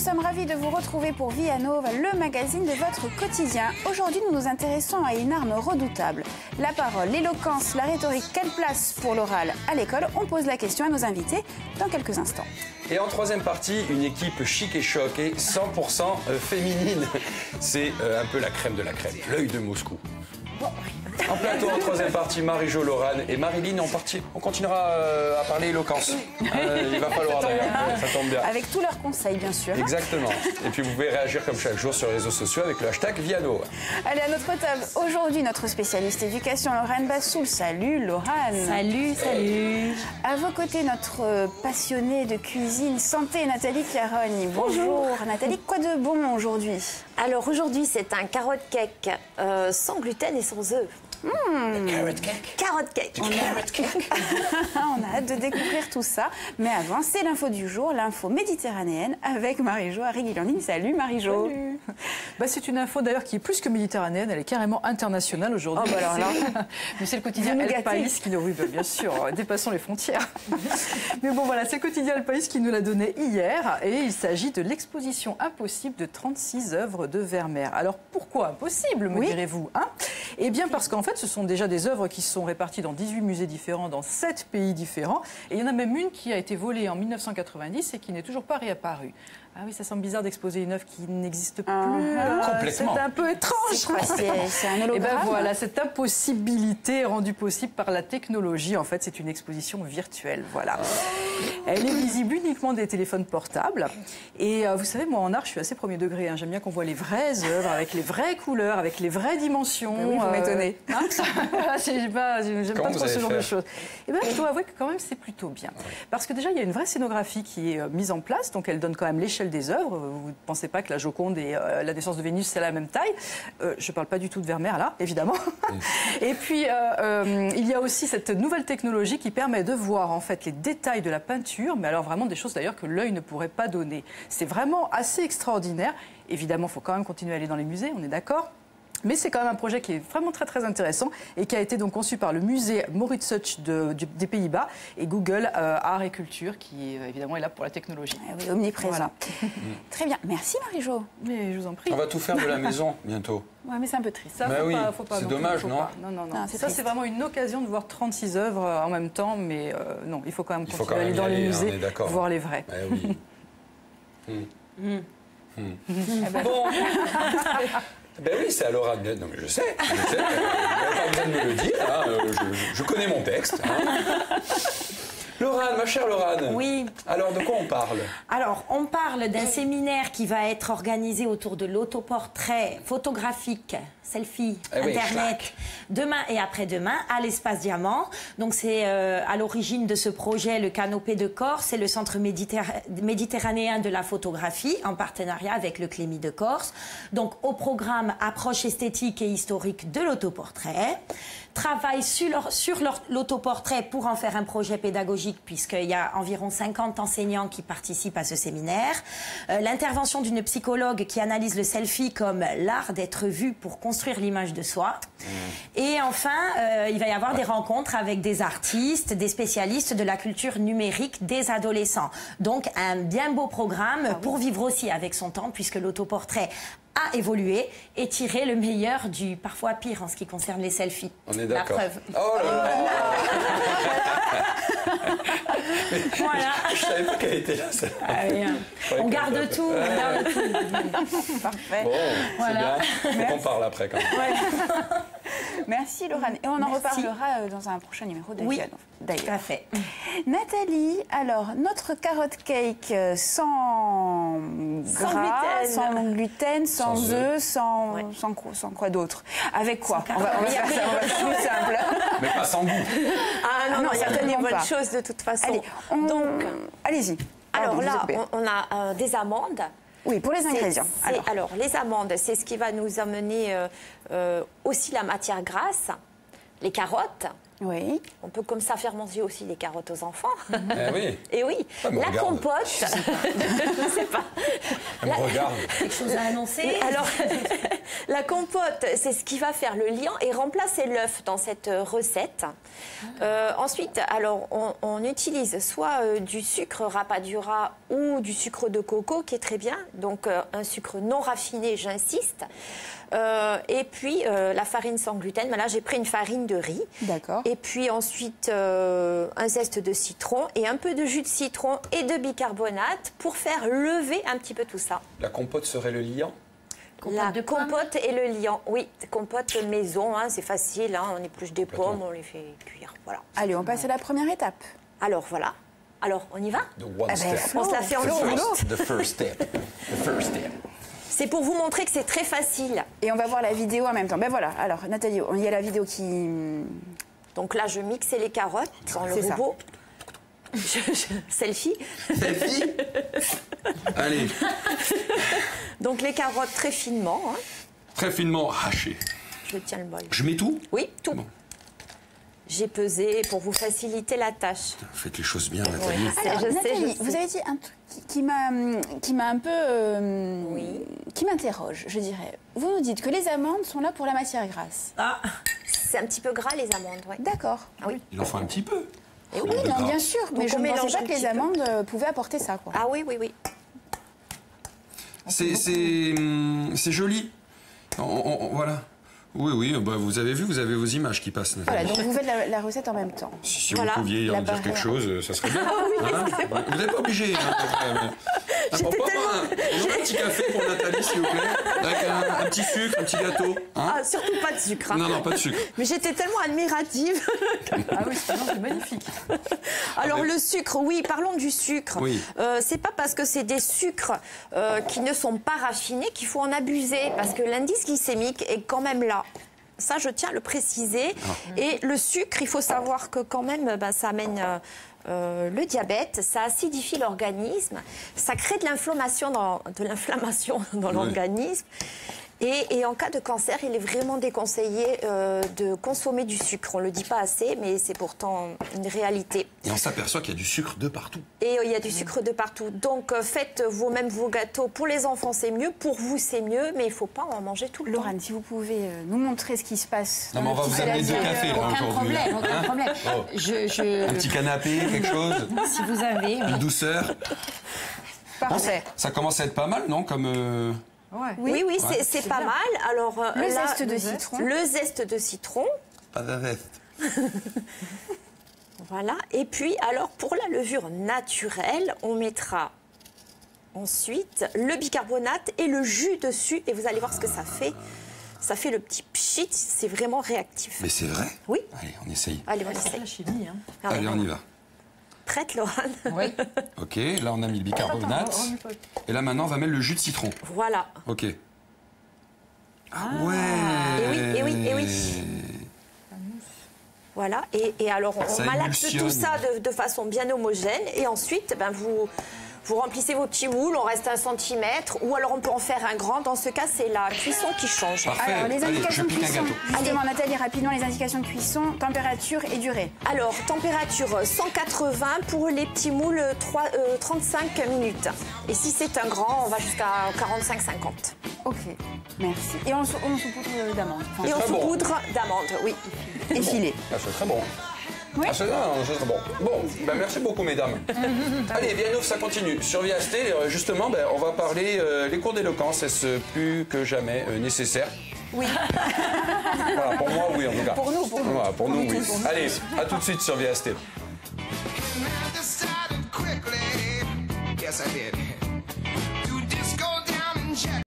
sommes ravis de vous retrouver pour Vianova, le magazine de votre quotidien. Aujourd'hui, nous nous intéressons à une arme redoutable. La parole, l'éloquence, la rhétorique, quelle place pour l'oral à l'école? On pose la question à nos invités dans quelques instants. Et en troisième partie, une équipe chic et choc et 100% féminine. C'est un peu la crème de la crème, l'œil de Moscou. Bon. En plateau, en troisième partie, Marie-Jo, Laurane et Marilyn. On continuera à parler éloquence. Il va falloir d'ailleurs, ça tombe bien. Avec tous leurs conseils, bien sûr. Exactement. Et puis vous pouvez réagir comme chaque jour sur les réseaux sociaux avec le hashtag Viano. Allez, à notre table, aujourd'hui, notre spécialiste éducation, Laurane Bassoul. Salut Laurane. Salut, salut. À vos côtés, notre passionnée de cuisine santé, Nathalie Chiaroni. Bonjour Nathalie, quoi de bon aujourd'hui? Alors aujourd'hui, c'est un carotte cake sans gluten et sans œufs. Carrot cake. Carotte cake. On a hâte de découvrir tout ça. Mais avant, c'est l'info du jour, l'info méditerranéenne avec Marie-Jo Arriguilandine. Salut Marie-Jo. Salut. Bah, c'est une info d'ailleurs qui est plus que méditerranéenne, elle est carrément internationale aujourd'hui. Oh, bah alors là. Mais c'est le quotidien El País qui nous... Oui, bah, bien sûr, dépassons les frontières. Mais bon voilà, c'est le quotidien El País qui nous l'a donné hier et il s'agit de l'exposition impossible de 36 œuvres de Vermeer. Alors pourquoi impossible, me direz-vous, hein? Eh bien parce qu'en fait, ce sont déjà des œuvres qui sont réparties dans 18 musées différents, dans 7 pays différents. Et il y en a même une qui a été volée en 1990 et qui n'est toujours pas réapparue. Ah oui, ça semble bizarre d'exposer une œuvre qui n'existe plus. Complètement. C'est un peu étrange. C'est un hologramme. Et ben voilà, cette impossibilité est rendue possible par la technologie. En fait, c'est une exposition virtuelle. Voilà. Elle est visible uniquement des téléphones portables. Et vous savez, moi en art, je suis assez premier degré. Hein. J'aime bien qu'on voit les vraies œuvres avec les vraies couleurs, avec les vraies dimensions. Oui, vous m'étonnez. J'aime pas trop ce genre de choses. Et ben, je dois avouer que quand même, c'est plutôt bien. Parce que déjà, il y a une vraie scénographie qui est mise en place. Donc, elle donne quand même l'échelle des œuvres. Vous ne pensez pas que la Joconde et la naissance de Vénus, c'est la même taille. Je ne parle pas du tout de Vermeer, là, évidemment. Et puis, il y a aussi cette nouvelle technologie qui permet de voir, en fait, les détails de la peinture, mais alors vraiment des choses, d'ailleurs, que l'œil ne pourrait pas donner. C'est vraiment assez extraordinaire. Évidemment, il faut quand même continuer à aller dans les musées, on est d'accord ? Mais c'est quand même un projet qui est vraiment très très intéressant et qui a été donc conçu par le musée Mauritshuis des Pays-Bas et Google Art et Culture qui évidemment est là pour la technologie. Ah oui, omniprésent. Voilà. Très bien, merci Marie-Jo. Mais je vous en prie. On va tout faire de la maison bientôt. Ouais, mais c'est un peu triste. Ça, faut pas. C'est dommage, non? Non. Ça, c'est vraiment une occasion de voir 36 œuvres en même temps, mais non, il faut quand même continuer à aller dans les musées, voir les vrais. Oui. Bon. Ben oui, c'est à Laurane. Non, mais je sais. Vous n'avez pas besoin de me le dire. Hein, je connais mon texte. Hein. Laurane, ma chère Laurane. Oui. Alors, de quoi on parle? Alors, on parle d'un séminaire qui va être organisé autour de l'autoportrait photographique, selfie, Internet, demain et après-demain, à l'Espace Diamant. Donc, c'est à l'origine de ce projet le Canopée de Corse et le Centre méditerranéen de la photographie, en partenariat avec le Clémy de Corse. Donc, au programme approche esthétique et historique de l'autoportrait. Travail sur l'autoportrait pour en faire un projet pédagogique puisqu'il y a environ 50 enseignants qui participent à ce séminaire. L'intervention d'une psychologue qui analyse le selfie comme l'art d'être vu pour construire l'image de soi. Et enfin, il va y avoir des rencontres avec des artistes, des spécialistes de la culture numérique des adolescents. Donc un bien beau programme pour vivre aussi avec son temps puisque l'autoportrait a évolué et tiré le meilleur du parfois pire en ce qui concerne les selfies. On est d'accord. La preuve. Oh là là. Voilà. Je savais pas qu'elle était là. On garde tout. Parfait. Bon, Voilà. c'est bien. On parle après quand même. Merci Laurane. Et on en reparlera dans un prochain numéro de Vianova. D'ailleurs. Tout à fait. Nathalie, alors notre carotte cake sans gras, sans gluten, sans œufs, sans quoi d'autre? Avec quoi? On va faire ça, on va faire plus simple. Mais pas sans goût. Ah non, il y a certainement des bonnes pas. choses de toute façon. Allez, allez-y. Alors là, on a des amandes. Oui, pour les ingrédients. Alors, les amandes, c'est ce qui va nous amener aussi la matière grasse, les carottes, Oui. On peut comme ça faire manger aussi les carottes aux enfants. Oui. Et oui, la compote, je sais pas. Elle me regarde. Quelque chose à annoncer. Alors, la compote, c'est ce qui va faire le liant et remplacer l'œuf dans cette recette. Ensuite, alors, on utilise soit du sucre rapadura ou du sucre de coco, qui est très bien. Donc, un sucre non raffiné, j'insiste. Et puis, la farine sans gluten. Mais là, j'ai pris une farine de riz. D'accord. Et puis ensuite, un zeste de citron et un peu de jus de citron et de bicarbonate pour faire lever un petit peu tout ça. La compote serait le liant? La compote et le liant, oui. Compote maison, hein, c'est facile. Hein, on épluche des pommes, on les fait cuire. Voilà. Allez, on passe à la première étape. Alors, voilà. Alors, on y va? On se la fait en The first step. The first step. C'est pour vous montrer que c'est très facile. Et on va voir la vidéo en même temps. Ben voilà, alors Nathalie, il y a la vidéo qui... Donc là, je mixe les carottes dans le robot. Selfie. Selfie. Allez. Donc les carottes très finement. Hein. Très finement hachées. Je tiens le bol. Je mets tout? Oui, tout. Bon. J'ai pesé pour vous faciliter la tâche. Faites les choses bien, Nathalie. Oui, Alors, je Nathalie, sais. vous avez dit un truc qui m'a un peu... Oui. Qui m'interroge, je dirais. Vous nous dites que les amandes sont là pour la matière grasse. Ah, c'est un petit peu gras les amandes, oui. D'accord. Ah oui. Il en faut un petit peu. Et Oui, non, bien sûr, mais Donc, je on ne pensais mélange pas un que les petit peu. amandes pouvaient apporter ça, quoi. Ah oui, oui, oui. C'est joli. Voilà. Oui, bah, vous avez vu, vous avez vos images qui passent, Nathalie. Voilà, donc vous faites la recette en même temps. Si Voilà. vous pouviez en dire barrière. quelque chose, ça serait bien. Hein, vous n'êtes pas obligé. Hein, un petit café pour Nathalie, s'il vous plaît. Avec un petit sucre, un petit gâteau. Hein. Ah, surtout pas de sucre. Hein. Non, pas de sucre. Mais j'étais tellement admirative. Ah oui, c'est magnifique. Alors le sucre, oui, parlons du sucre. Oui. C'est pas parce que c'est des sucres qui ne sont pas raffinés qu'il faut en abuser, parce que l'indice glycémique est quand même là. Ça, je tiens à le préciser. Et le sucre, il faut savoir que quand même, ça amène le diabète, ça acidifie l'organisme, ça crée de l'inflammation dans l'organisme. Et en cas de cancer, il est vraiment déconseillé de consommer du sucre. On ne le dit pas assez, mais c'est pourtant une réalité. Et on s'aperçoit qu'il y a du sucre de partout. Et il y a du sucre de partout. Donc faites vous-même vos gâteaux. Pour les enfants, c'est mieux. Pour vous, c'est mieux. Mais il ne faut pas en manger tout le temps. Laurent, si vous pouvez nous montrer ce qui se passe. Non, mais on va vous amener 2 cafés là aujourd'hui. Aucun problème. Un petit canapé, quelque chose. Si vous avez. Une douceur. Parfait. Ça commence à être pas mal, non? Comme. Ouais. Oui, c'est pas mal. Alors, Le là, zeste de citron. Le zeste de citron. Pas de zeste. Voilà. Et puis, alors, pour la levure naturelle, on mettra ensuite le bicarbonate et le jus dessus. Et vous allez voir ce que ça fait. Ça fait le petit pchit. C'est vraiment réactif. Mais c'est vrai? Oui. Allez, on essaye. Allez, on C'est essaye. la chimie, hein. Allez, on y va. Prête, Laurent? Oui. Ok, là on a mis le bicarbonate. Et là maintenant on va mettre le jus de citron. Voilà. Ok. Ah ouais. Et oui. Voilà. Et alors, Ça on malaxe émulsionne. tout ça de façon bien homogène. Et ensuite, vous remplissez vos petits moules, on reste 1 centimètre, ou alors on peut en faire un grand. Dans ce cas, c'est la cuisson qui change. Parfait. Alors, les Allez, je indications de pique un cuisson. gâteau. Justement, Nathalie, rapidement, les indications de cuisson, température et durée. Alors, température 180 pour les petits moules, 35 minutes. Et si c'est un grand, on va jusqu'à 45-50. Ok, merci. Et on saupoudre d'amandes. Et on très bon. saupoudre d'amandes, oui. Effilé. Ah, c'est très bon. Oui. Ah, c'est très bon. Bon, ben, merci beaucoup, mesdames. Allez, Vianouf, ça continue. Sur VST, justement, on va parler les cours d'éloquence. Est-ce plus que jamais nécessaire? Oui. Voilà, pour moi, oui, en tout cas. Pour nous, Voilà, pour nous, oui. Allez, à tout de suite sur VST. Decided quickly, yes I did, to just go down and check.